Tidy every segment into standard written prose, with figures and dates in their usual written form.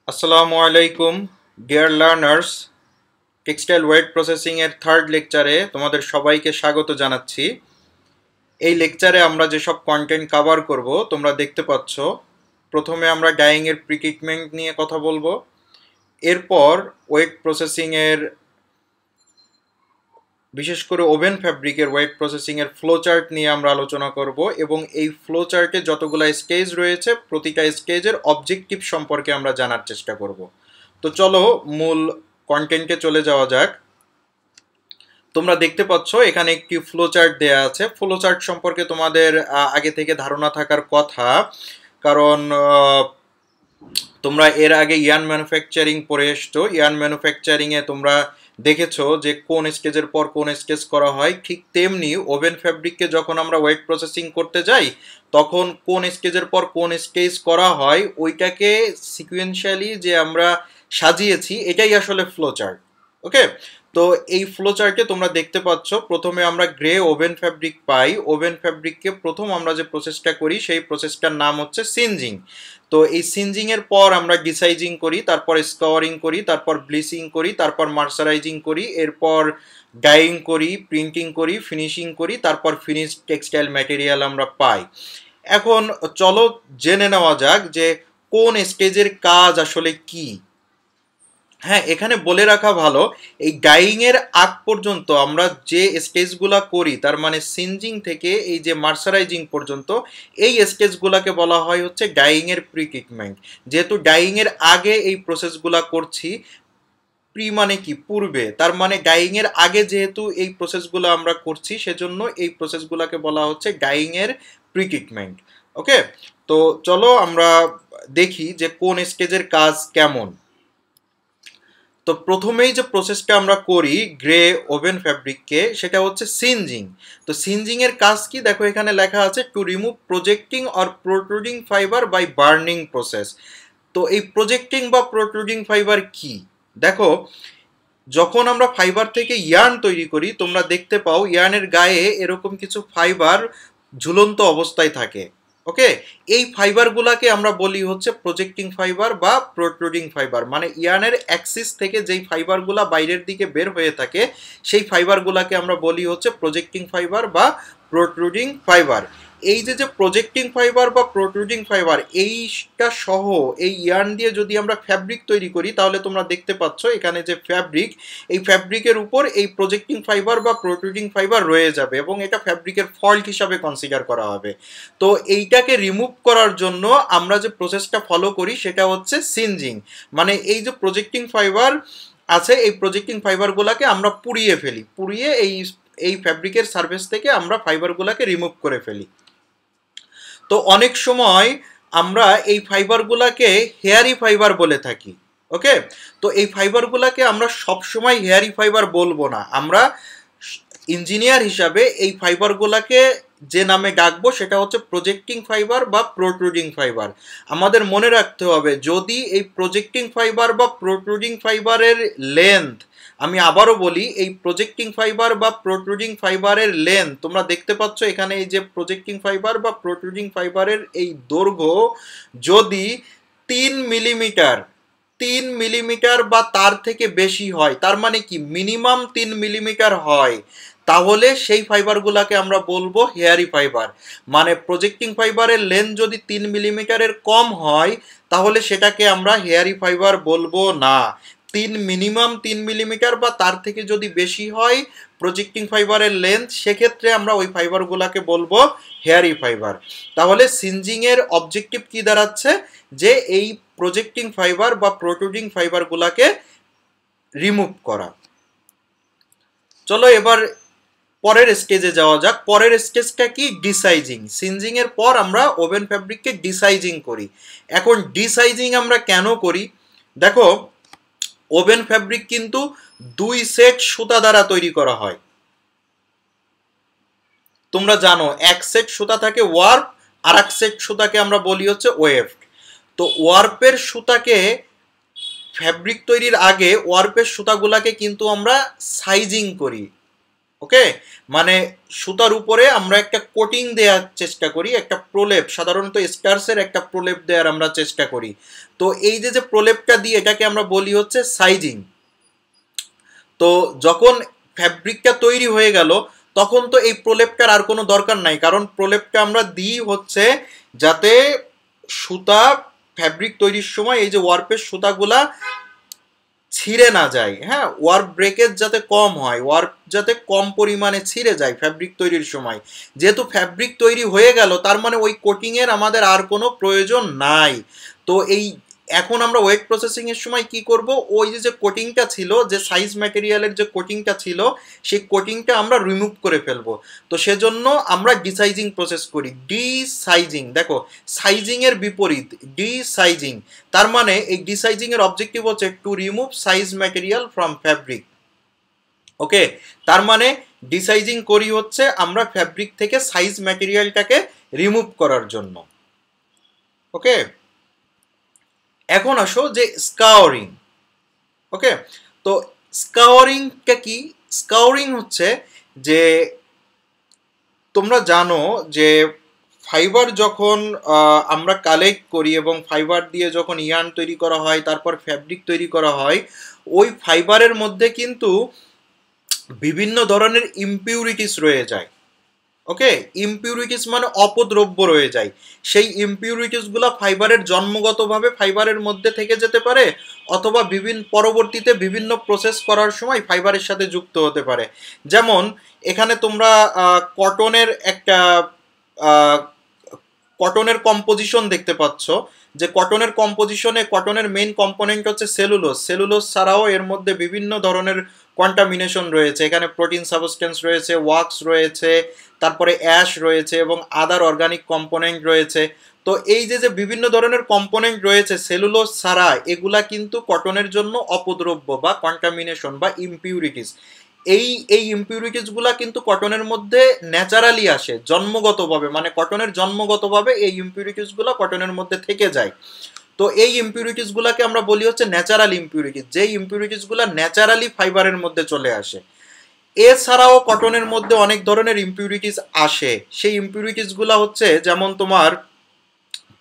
আসসালামু আলাইকুম dear learners. Textile wait processing এর থার্ড লেকচারে তোমাদের সবাইকে স্বাগত জানাচ্ছি। এই লেকচারে আমরা যেসব কন্টেন্ট কভার করব তোমরা দেখতে পাচ্ছ। প্রথমে আমরা ডাইং এর প্রিট্রিটমেন্ট নিয়ে কথা বলবো, এরপর ওয়েট প্রসেসিং এর বিশেষ করে ওভেন ফ্যাব্রিকের ওয়েট প্রসেসিং এর ফ্লো চার্ট নিয়ে আমরা আলোচনা করব এবং এই ফ্লো চার্টে যতগুলো স্টেজ রয়েছে প্রতিটা স্টেজের অবজেক্টিভ সম্পর্কে আমরা জানার চেষ্টা করব। তো চলো মূল কন্টেন্টে চলে যাওয়া যাক। তোমরা দেখতে পাচ্ছ এখানে একটি ফ্লো চার্ট দেয়া আছে। ফ্লো চার্ট সম্পর্কে তোমাদের আগে থেকে ধারণা থাকার কথা, কারণ তোমরা এর আগে ইয়ান ম্যানুফ্যাকচারিং পড়ে এসছো। ইয়ান ম্যানুফ্যাকচারিংয়ে তোমরা দেখেছো যে কোন স্টেজের পর কোন স্টেজ করা হয়। ঠিক তেমনি ওভেন ফ্যাব্রিককে যখন আমরা ওয়েট প্রসেসিং করতে যাই তখন কোন স্টেজের পর কোন স্টেজ করা হয় ওইটাকে সিকুয়েন্সিয়ালি যে আমরা সাজিয়েছি এটাই আসলে ফ্লো চার্ট। ওকে, তো এই ফ্লো চার্টে তোমরা দেখতে পাচ্ছ প্রথমে আমরা গ্রে ওভেন ফ্যাব্রিক পাই। ওভেন ফ্যাব্রিককে প্রথম আমরা যে প্রসেসটা করি সেই প্রসেসটার নাম হচ্ছে সিনজিং। তো এই সিনজিং এর পর আমরা ডিসাইজিং করি, তারপর স্কোয়ারিং করি, তারপর ব্লিচিং করি, তারপর মার্সারাইজিং করি, এরপর ডাইং করি, প্রিন্টিং করি, ফিনিশিং করি, তারপর ফিনিশ টেক্সটাইল ম্যাটেরিয়াল আমরা পাই। এখন চলো জেনে নেওয়া যাক যে কোন স্টেজের কাজ আসলে কি। হ্যাঁ, এখানে বলে রাখা ভালো, এই ডাইং এর আগ পর্যন্ত আমরা যে স্টেজগুলা করি তার মানে সিনজিং থেকে এই যে মার্সারাইজিং পর্যন্ত এই স্টেজগুলাকে বলা হয় হচ্ছে ডাইং এর প্রি ট্রিটমেন্ট। যেহেতু ডাইং এর আগে এই প্রসেসগুলা করছি, প্রি মানে কি পূর্বে, তার মানে ডাইং এর আগে যেহেতু এই প্রসেসগুলো আমরা করছি সেজন্য এই প্রসেসগুলোকে বলা হচ্ছে ডাইং এর প্রি ট্রিটমেন্ট। ওকে, তো চলো আমরা দেখি যে কোন স্টেজের কাজ কেমন। তো প্রথমেই যে প্রসেসটা আমরা করি গ্রে ওভেন ফ্যাব্রিককে সেটা হচ্ছে সিনজিং। তো সিনজিং এর কাজ কি দেখো, এখানে লেখা আছে to remove projecting or protruding fibre by burning process. তো এই প্রজেক্টিং বা প্রোট্রুডিং ফাইবার কি দেখো, যখন আমরা ফাইবার থেকে ইয়ার্ন তৈরি করি তোমরা দেখতে পাও ইয়ার্নের গায়ে এরকম কিছু ফাইবার ঝুলন্ত অবস্থায় থাকে। ওকে, এই ফাইবারগুলোকে আমরা বলি হচ্ছে প্রজেক্টিং ফাইবার বা প্রোট্রুডিং ফাইবার। মানে ইয়ার্নের অ্যাক্সিস থেকে যেই ফাইবারগুলো বাইরের দিকে বের হয়ে থাকে সেই ফাইবারগুলোকে আমরা বলি হচ্ছে প্রজেক্টিং ফাইবার বা প্রোট্রুডিং ফাইবার। এই যে যে প্রজেক্টিং ফাইবার বা প্রোট্রুডিং ফাইবার এইটা সহ এই ইয়ার্ন দিয়ে যদি আমরা ফ্যাব্রিক তৈরি করি তাহলে তোমরা দেখতে পাচ্ছ এখানে যে ফ্যাব্রিক, এই ফ্যাব্রিকের উপর এই প্রজেক্টিং ফাইবার বা প্রোট্রুডিং ফাইবার রয়ে যাবে এবং এটা ফ্যাব্রিকের ফল্ট হিসাবে কনসিডার করা হবে। তো এইটাকে রিমুভ করার জন্য আমরা যে প্রসেসটা ফলো করি সেটা হচ্ছে সিনজিং। মানে এই যে প্রজেক্টিং ফাইবার আছে এই প্রজেক্টিং ফাইবারগুলোকে আমরা পুড়িয়ে ফেলি, পুড়িয়ে এই ফ্যাব্রিকের সারফেস থেকে আমরা ফাইবারগুলোকে রিমুভ করে ফেলি। তো অনেক সময় আমরা এই ফাইবারগুলোকে হেয়ারি ফাইবার বলে থাকি। ওকে, তো এই ফাইবারগুলোকে আমরা সবসময় হেয়ারি ফাইবার বলবো না। আমরা ইঞ্জিনিয়ার হিসাবে এই ফাইবারগুলোকে যে নামে ডাকবো সেটা হচ্ছে প্রজেক্টিং ফাইবার বা প্রোট্রুডিং ফাইবার। আমাদের মনে রাখতে হবে যদি এই প্রজেক্টিং ফাইবার বা প্রোট্রুডিং ফাইবারের লেন্থ, আমি আবারও বলি, এই প্রজেক্টিং ফাইবার বা প্রোট্রুডিং ফাইবারের লেন্থ তোমরা দেখতে পাচ্ছ এখানে এই যে প্রজেক্টিং ফাইবার বা প্রোট্রুডিং ফাইবারের এই দৈর্ঘ্য যদি 3 মিলিমিটার 3 মিলিমিটার বা তার থেকে বেশি হয়, তার মানে কি মিনিমাম 3 মিলিমিটার হয়, তাহলে সেই ফাইবারগুলোকে আমরা বলবো হেয়ারি ফাইবার। মানে প্রজেক্টিং ফাইবারের লেন্থ যদি 3 মিলিমিটারের কম হয় তাহলে সেটাকে আমরা হেয়ারি ফাইবার বলবো না। মিনিমাম 3 মিলিমিটার বা তার থেকে যদি বেশি হয় প্রজেক্টিং ফাইবারের লেন্থ, সেক্ষেত্রে আমরা ওই ফাইবারগুলোকে বলবো হেয়ারি ফাইবার। তাহলে সিনজিং এর অবজেক্টিভ কি দাঁড়াচ্ছে, যে এই প্রজেক্টিং ফাইবার বা প্রোট্রুডিং ফাইবারগুলোকে রিমুভ করা। চলো এবার পরের স্টেজে যাওয়া যাক। পরের স্টেজটা কি, ডিসাইজিং। সিনজিং এর পর আমরা ওভেন ফ্যাব্রিককে ডিসাইজিং করি। এখন ডিসাইজিং আমরা কেন করি দেখো, ওভেন ফ্যাব্রিক কিন্তু 2 সেট সুতা দ্বারা তৈরি করা হয়। তোমরা জানো এক সেট সুতা থাকে ওয়ার্প, আর এক সেট সুতাকে আমরা বলি হচ্ছে ওয়েভড। তো ওয়ার্পের সুতাকে ফ্যাব্রিক তৈরির আগে ওয়ার্পের সুতাগুলাকে কিন্তু আমরা সাইজিং করি। ওকে, মানে সুতার উপরে আমরা একটা কোটিং দেওয়ার চেষ্টা করি, একটা প্রলেপ, সাধারণত স্টার্সের একটা প্রলেপ দেওয়ার আমরা চেষ্টা করি। তো এই যে প্রলেপটা দিয়ে এটাকে আমরা বলি হচ্ছে সাইজিং। তো যখন ফ্যাব্রিকটা তৈরি হয়ে গেল তখন তো এই প্রলেপটার আর কোনো দরকার নাই, কারণ প্রলেপটা আমরা দিই হচ্ছে যাতে সুতা ফ্যাব্রিক তৈরির সময় এই যে ওয়ার্পের সুতাগুলা ছিঁড়ে না যায়, হ্যাঁ, ওয়ার্প ব্রেকেজ যাতে কম হয়, ওয়ার্প যাতে কম পরিমাণে ছিঁড়ে যায় ফ্যাব্রিক তৈরির সময়। যেহেতু ফ্যাব্রিক তৈরি হয়ে গেল তার মানে ওই কোটিংয়ের আমাদের আর কোনো প্রয়োজন নাই। তো এই এখন আমরা ওয়েট প্রসেসিং এর সময় কি করব, ওই যে কোটিংটা ছিল, যে সাইজ ম্যাটেরিয়ালের যে কোটিংটা ছিল সেই কোটিংটা আমরা রিমুভ করে ফেলবো। তো সেজন্য আমরা ডিসাইজিং প্রসেস করি, ডিসাইজিং। দেখো সাইজিং এর বিপরীত ডিসাইজিং, তার মানে এই ডিসাইজিং এর অবজেক্টিভ হচ্ছে to remove size material from fabric. Okay, তার মানে ডিসাইজিং করি হচ্ছে আমরা ফ্যাব্রিক থেকে সাইজ ম্যাটেরিয়ালটাকে রিমুভ করার জন্য। ওকে, এখন আসো যে স্কাউরিং। ওকে, তো স্কাউরিংটা কি? স্কাউরিং হচ্ছে যে তোমরা জানো যে ফাইবার যখন আমরা কালেক্ট করি এবং ফাইবার দিয়ে যখন ইয়ার্ন তৈরি করা হয় তারপর ফ্যাব্রিক তৈরি করা হয়, ওই ফাইবারের মধ্যে কিন্তু বিভিন্ন ধরনের ইমপিউরিটিস রয়ে যায়। ওকে, ইমপিউরিটিস মানে অপদ্রব্য রয়ে যায়। সেই ইমপিউরিটিসগুলো ফাইবারের জন্মগতভাবে ফাইবারের মধ্যে থেকে যেতে পারে, অথবা পরবর্তীতে বিভিন্ন প্রসেস করার সময় ফাইবারের সাথে যুক্ত হতে পারে। যেমন এখানে তোমরা কটনের একটা কটনের কম্পোজিশন দেখতে পাচ্ছ, যে কটনের কম্পোজিশনে কটনের মেইন কম্পোনেন্ট হচ্ছে সেলুলোজ। সেলুলোজ ছাড়াও এর মধ্যে বিভিন্ন ধরনের কন্টামিনেশন রয়েছে, এখানে প্রোটিন সাবস্টেন্স রয়েছে, ওয়াক্স রয়েছে, তারপরে অ্যাশ রয়েছে এবং আদার অর্গানিক কম্পোনেন্ট রয়েছে। তো এই যে বিভিন্ন ধরনের কম্পোনেন্ট রয়েছে সেলুলোজ ছাড়া, এগুলা কিন্তু কটনের জন্য অপদ্রব্য বা কন্টামিনেশন বা ইমপিউরিটিস। এই ইমপিউরিটিসগুলা কিন্তু কটনের মধ্যে ন্যাচারালি আসে জন্মগতভাবে, মানে কটনের জন্মগতভাবে এই ইমপিউরিটিসগুলো কটনের মধ্যে থেকে যায়। তো এই ইমপিউরিটিসগুলোকে আমরা বলি হচ্ছে ন্যাচারাল ইমপিউরিটিস, যে ইমপিউরিটিসগুলো ন্যাচারালি ফাইবারের মধ্যে চলে আসে। এছাড়াও কটনের মধ্যে অনেক ধরনের ইমপিউরিটিস আসে। সেই ইমপিউরিটিসগুলো হচ্ছে যেমন তোমার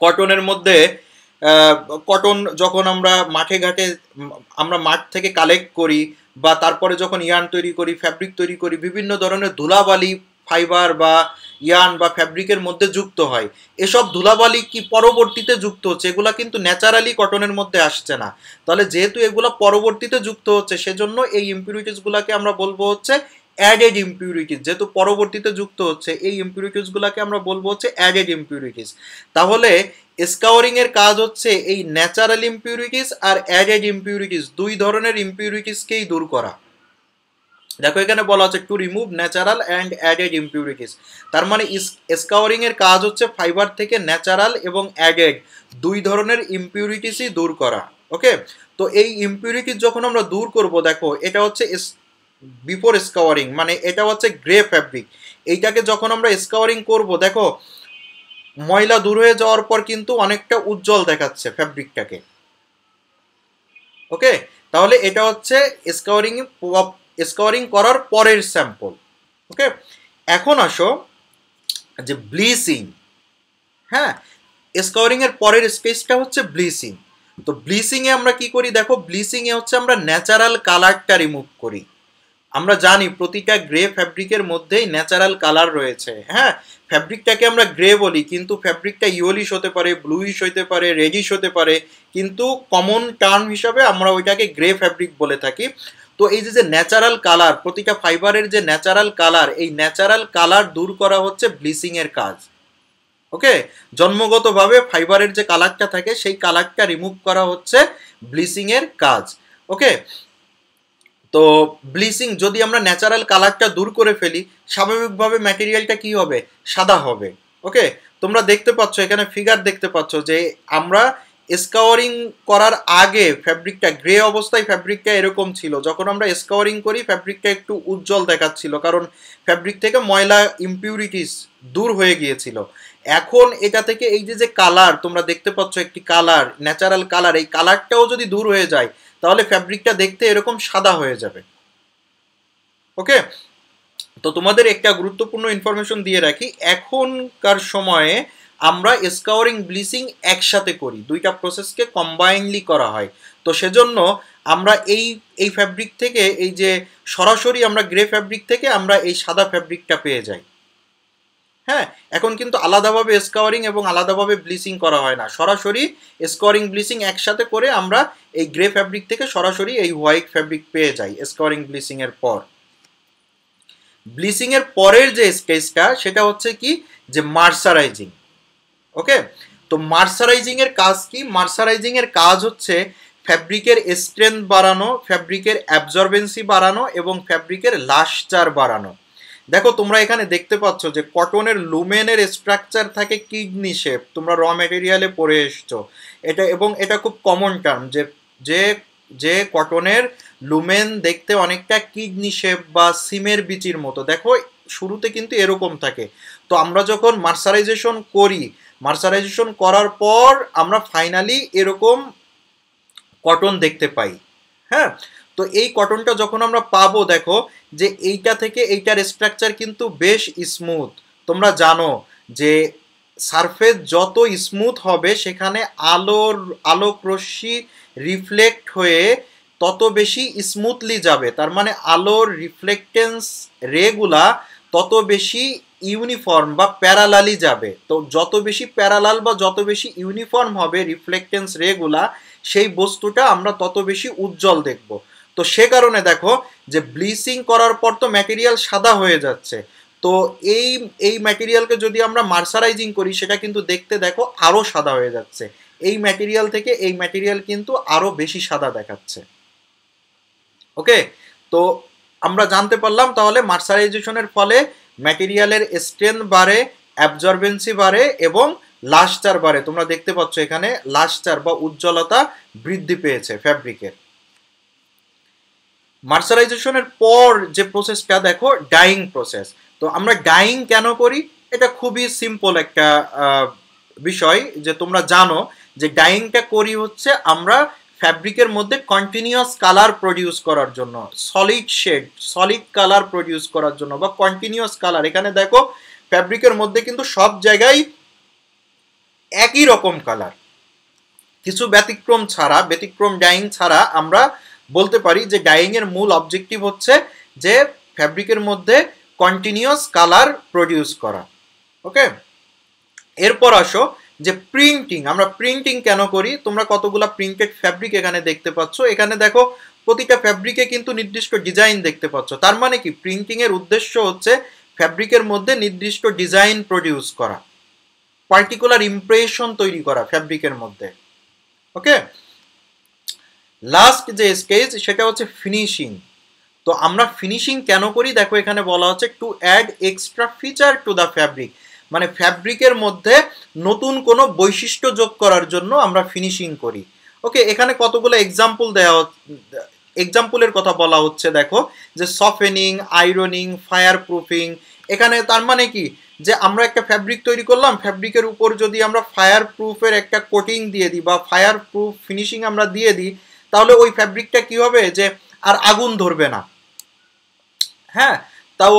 কটনের মধ্যে কটন যখন আমরা মাঠে ঘাটে আমরা মাঠ থেকে কালেক্ট করি বা তারপরে যখন ইয়ার্ন তৈরি করি, ফ্যাব্রিক তৈরি করি, বিভিন্ন ধরনের ধুলাবালি ফাইবার বা ইয়ার্ন বা ফ্যাব্রিকের মধ্যে যুক্ত হয়। এসব ধুলাবালি কি পরবর্তীতে যুক্ত হচ্ছে, এগুলা কিন্তু ন্যাচারালি কটনের মধ্যে আসছে না। তাহলে যেহেতু এগুলা পরবর্তীতে যুক্ত হচ্ছে সেজন্য এই ইমপিউরিটিসগুলোকে আমরা বলবো হচ্ছে অ্যাডেড ইমপিউরিটিস। যেহেতু পরবর্তীতে যুক্ত হচ্ছে এই ইমপিউরিটিসগুলোকে আমরা বলবো হচ্ছে অ্যাডেড ইমপিউরিটিস। তাহলে স্কাউরিং এর কাজ হচ্ছে এই ন্যাচারাল ইমপিউরিটিস আর অ্যাডেড ইমপিউরিটিস, দুই ধরনের ইমপিউরিটিসকেই দূর করা। দেখো এখানে বলা হচ্ছে to remove natural and added ইমপিউরিটিস, তার মানে স্কাউরিং এর কাজ হচ্ছে ফাইবার থেকে ন্যাচারাল এবং অ্যাডেড দুই ধরনের ইমপিউরিটিসই দূর করা। ওকে, তো এই ইমপিউরিটিস যখন আমরা দূর করব, দেখো এটা হচ্ছে বিফোর স্কাউরিং, মানে এটা হচ্ছে গ্রে ফ্যাব্রিক। এইটাকে যখন আমরা স্কাউরিং করব, দেখো ময়লা দূর হয়ে যাওয়ার পর কিন্তু অনেকটা উজ্জ্বল দেখাচ্ছে ফ্যাব্রিকটাকে। ওকে, তাহলে এটা হচ্ছে স্কাউরিং স্কাউরিং করার পরের স্যাম্পল। ওকে, এখন আসো যে ব্লিচিং। হ্যাঁ, স্কাউরিং এর পরের স্টেজটা হচ্ছে ব্লিচিং। তো ব্লিচিং এ আমরা কি করি, দেখো ব্লিচিং এ হচ্ছে আমরা ন্যাচারাল কালারটা রিমুভ করি। আমরা জানি প্রতিটা গ্রে ফ্যাব্রিকের মধ্যেই ন্যাচারাল কালার রয়েছে। হ্যাঁ, ফ্যাব্রিকটাকে আমরা গ্রে বলি কিন্তু ফ্যাব্রিকটা ইয়েলোইশ হতে পারে, ব্লুইশ হতে পারে, রেডিশ হতে পারে, কিন্তু কমন টার্ম হিসাবে আমরা ওইটাকে গ্রে ফ্যাব্রিক বলে থাকি। তো এই যে ন্যাচারাল কালার, প্রতিটা ফাইবারের যে ন্যাচারাল কালার, এই ন্যাচারাল কালার দূর করা হচ্ছে ব্লিচিং এর কাজ। ওকে, জন্মগতভাবে ফাইবারের যে কালারটা থাকে সেই কালারটা রিমুভ করা হচ্ছে ব্লিচিং এর কাজ। ওকে, তো ব্লিচিং যদি আমরা ন্যাচারাল কালারটা দূর করে ফেলি, স্বাভাবিকভাবে ম্যাটেরিয়ালটা কি হবে, সাদা হবে। ওকে, তোমরা দেখতে পাচ্ছ এখানে ফিগার দেখতে পাচ্ছ যে আমরা স্কাওয়ারিং করার আগে ফ্যাব্রিকটা গ্রে অবস্থায় ফ্যাব্রিকটা এরকম ছিল, যখন আমরা স্কাওয়ারিং করি ফ্যাব্রিকটা একটু উজ্জ্বল দেখাচ্ছিল, কারণ ফ্যাব্রিক থেকে ময়লা ইমপিউরিটিস দূর হয়ে গিয়েছিল। এখন এটা থেকে এই যে কালার তোমরা দেখতে পাচ্ছ, একটি কালার ন্যাচারাল কালার, এই কালারটাও যদি দূর হয়ে যায় তাহলে ফ্যাব্রিকটা দেখতে এরকম সাদা হয়ে যাবে। ওকে, তো তোমাদের একটা গুরুত্বপূর্ণ ইনফরমেশন দিয়ে রাখি, এখনকার সময়ে আমরা স্কাউরিং ব্লিচিং একসাথে করি, দুইটা প্রসেসকে কম্বাইনলি করা হয়। তো সেজন্য আমরা এই ফ্যাব্রিক থেকে, এই যে সরাসরি আমরা গ্রে ফ্যাব্রিক থেকে আমরা এই সাদা ফ্যাব্রিকটা পেয়ে যাই। হ্যাঁ, এখন কিন্তু আলাদাভাবে স্কাওয়ারিং এবং আলাদাভাবে ব্লিচিং করা হয় না, সরাসরি স্কাওয়ারিং ব্লিচিং একসাথে করে আমরা এই গ্রে ফ্যাব্রিক থেকে সরাসরি এই হোয়াইট ফ্যাব্রিক পেয়ে যাই স্কাওয়ারিং ব্লিচিং এর পর। ব্লিচিং এর পরের যে স্টেজটা সেটা হচ্ছে কি, যে মার্সারাইজিং। ওকে, তো মার্সারাইজিং এর কাজ কি? মার্সারাইজিং এর কাজ হচ্ছে ফ্যাব্রিকের স্ট্রেংথ বাড়ানো, ফ্যাব্রিকের অ্যাবজর্বেন্সি বাড়ানো এবং ফ্যাব্রিকের লাস্টার বাড়ানো। দেখো তোমরা এখানে দেখতে পাচ্ছ যে কটনের লুমেনের স্ট্রাকচার থাকে কিডনি শেপ, তোমরা র মেটেরিয়ালে পড়ে এসছো এটা, এবং এটা খুব কমন টার্ম যে যে যে কটনের লুমেন দেখতে অনেকটা কিডনি শেপ বা সিমের বিচির মতো। দেখো শুরুতে কিন্তু এরকম থাকে। তো আমরা যখন মার্সারাইজেশন করি, মার্সারাইজেশন করার পর আমরা ফাইনালি এরকম কটন দেখতে পাই। হ্যাঁ, তো এই কটনটা যখন আমরা পাবো, দেখো যে এইটা থেকে এইটার স্ট্রাকচার কিন্তু বেশ স্মুথ। তোমরা জানো যে সারফেস যত স্মুথ হবে সেখানে আলোক রশ্মি রিফ্লেক্ট হয়ে তত বেশি স্মুথলি যাবে, তার মানে আলোর রিফ্লেক্টেন্স রেগুলা তত বেশি ইউনিফর্ম বা প্যারালালি যাবে। তো যত বেশি প্যারালাল বা যত বেশি ইউনিফর্ম হবে রিফ্লেক্টেন্স রেগুলা, সেই বস্তুটা আমরা তত বেশি উজ্জ্বল দেখব। তো সে কারণে দেখো যে ব্লিচিং করার পর তো ম্যাটেরিয়াল সাদা হয়ে যাচ্ছে, তো এই ম্যাটেরিয়ালকে যদি আমরা মার্সারাইজিং করি সেটা কিন্তু দেখতে দেখো আরো সাদা হয়ে যাচ্ছে, এই ম্যাটেরিয়াল থেকে এই ম্যাটেরিয়াল কিন্তু আরো বেশি সাদা দেখাচ্ছে। ওকে, তো আমরা জানতে পারলাম তাহলে মার্সারাইজেশনের ফলে ম্যাটেরিয়ালের স্ট্রেংথ বাড়ে, অ্যাবজর্বেন্সি বাড়ে এবং লাস্টার বাড়ে। তোমরা দেখতে পাচ্ছ এখানে লাস্টার বা উজ্জ্বলতা বৃদ্ধি পেয়েছে ফ্যাব্রিকের। মার্সারাইজেশনের পর যে প্রসেসটা দেখো, ডাইং প্রসেস। তো আমরা ডাইং কেন করি? এটা খুবই সিম্পল একটা বিষয়, যে তোমরা জানো যে ডাইংটা করি হচ্ছে আমরা ফ্যাব্রিকের মধ্যে কন্টিনিউয়াস কালার প্রডিউস করার জন্য, solid shade, solid colour produce করার জন্য বা কন্টিনিউয়াস কালার। এখানে দেখো ফ্যাব্রিকের মধ্যে কিন্তু সব জায়গায় একই রকম কালার, কিছু ব্যতিক্রম ছাড়া, ব্যতিক্রম ডাইং ছাড়া আমরা বলতে পারি যে ডাইং এর মূল অবজেক্টিভ হচ্ছে যে ফ্যাব্রিকের মধ্যে কন্টিনিউয়াস কালার প্রডিউস করা। ওকে, এরপর আসো যে প্রিন্টিং। আমরা প্রিন্টিং কেন করি? তোমরা কতগুলা প্রিন্টেড ফ্যাব্রিক এখানে দেখতে পাচ্ছ, এখানে দেখো প্রতিটা ফ্যাব্রিকে কিন্তু নির্দিষ্ট ডিজাইন দেখতে পাচ্ছ। তার মানে কি, প্রিন্টিং এর উদ্দেশ্য হচ্ছে ফ্যাব্রিকের মধ্যে নির্দিষ্ট ডিজাইন প্রডিউস করা, পার্টিকুলার ইমপ্রেশন তৈরি করা ফ্যাব্রিকের মধ্যে। ওকে, লাস্ট যে স্টেজ সেটা হচ্ছে ফিনিশিং। তো আমরা ফিনিশিং কেন করি? দেখো এখানে বলা হচ্ছে to add extra feature to the fabric, মানে ফ্যাব্রিকের মধ্যে নতুন কোনো বৈশিষ্ট্য যোগ করার জন্য আমরা ফিনিশিং করি। ওকে, এখানে কতগুলো এক্সাম্পল দেওয়া, এক্সাম্পলের কথা বলা হচ্ছে। দেখো যে সফেনিং, আয়রনিং, ফায়ার প্রুফিং। এখানে তার মানে কি, যে আমরা একটা ফ্যাব্রিক তৈরি করলাম, ফ্যাব্রিকের উপর যদি আমরা ফায়ার প্রুফের একটা কোটিং দিয়ে দিই বা ফায়ার প্রুফ ফিনিশিং আমরা দিয়ে দিই, তাহলে ওই ফ্যাব্রিকটা কি হবে, যে আর আগুন ধরবে না। হ্যাঁ, তাও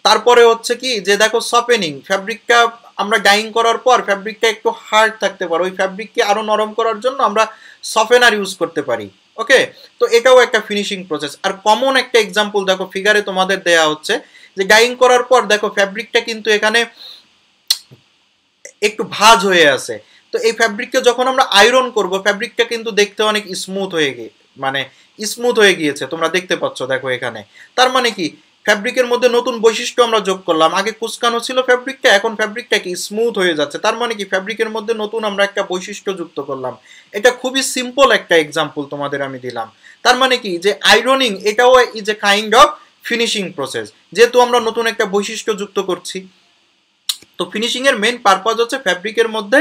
তারপরে হচ্ছে কি, যে দেখো সফেনিং, ফ্যাব্রিকটা আমরা ডাইং করার পর ফ্যাব্রিকটা একটু হার্ড থাকতে পারে, ওই ফ্যাব্রিককে আরো নরম করার জন্য আমরা সফেনার ইউজ করতে পারি। ওকে, তো এটাও একটা ফিনিশিং প্রসেস। আর কমন একটা এক্সাম্পল দেখো ফিগারে তোমাদের দেয়া হচ্ছে, যে ডাইং করার পর দেখো ফ্যাব্রিকটা কিন্তু এখানে একটু ভাঁজ হয়ে আছে। তো এই ফ্যাব্রিককে যখন আমরা আয়রন করব, ফ্যাব্রিকটা কিন্তু দেখতে অনেক স্মুথ হয়ে স্মুথ হয়ে গিয়েছে, তোমরা দেখতে পাচ্ছ দেখো এখানে। তার মানে কি, ফ্যাব্রিকের মধ্যে নতুন বৈশিষ্ট্য আমরা যোগ করলাম, আগে কুচকানো ছিল ফ্যাব্রিকটা, এখন ফ্যাব্রিকটা কি স্মুথ হয়ে যাচ্ছে। তার মানে কি, ফ্যাব্রিকের মধ্যে নতুন আমরা একটা বৈশিষ্ট্য যুক্ত করলাম। এটা খুবই সিম্পল একটা এক্সাম্পল তোমাদের আমি দিলাম। তার মানে কি, যে আয়রনিং এটাও is a kind of finishing process, যেহেতু আমরা নতুন একটা বৈশিষ্ট্য যুক্ত করছি। তো ফিনিশিং এর মেইন পারপাস হচ্ছে ফ্যাব্রিকের মধ্যে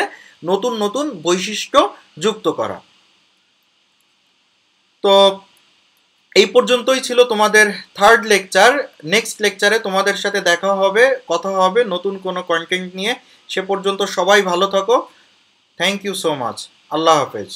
নতুন নতুন বৈশিষ্ট্য যুক্ত করা। তো এই পর্যন্তই ছিল তোমাদের থার্ড লেকচার। নেক্সট লেকচারে তোমাদের সাথে দেখা হবে, কথা হবে নতুন কোনো কন্টেন্ট নিয়ে। সে পর্যন্ত সবাই ভালো থাকো। Thank you so much. আল্লাহ হাফেজ।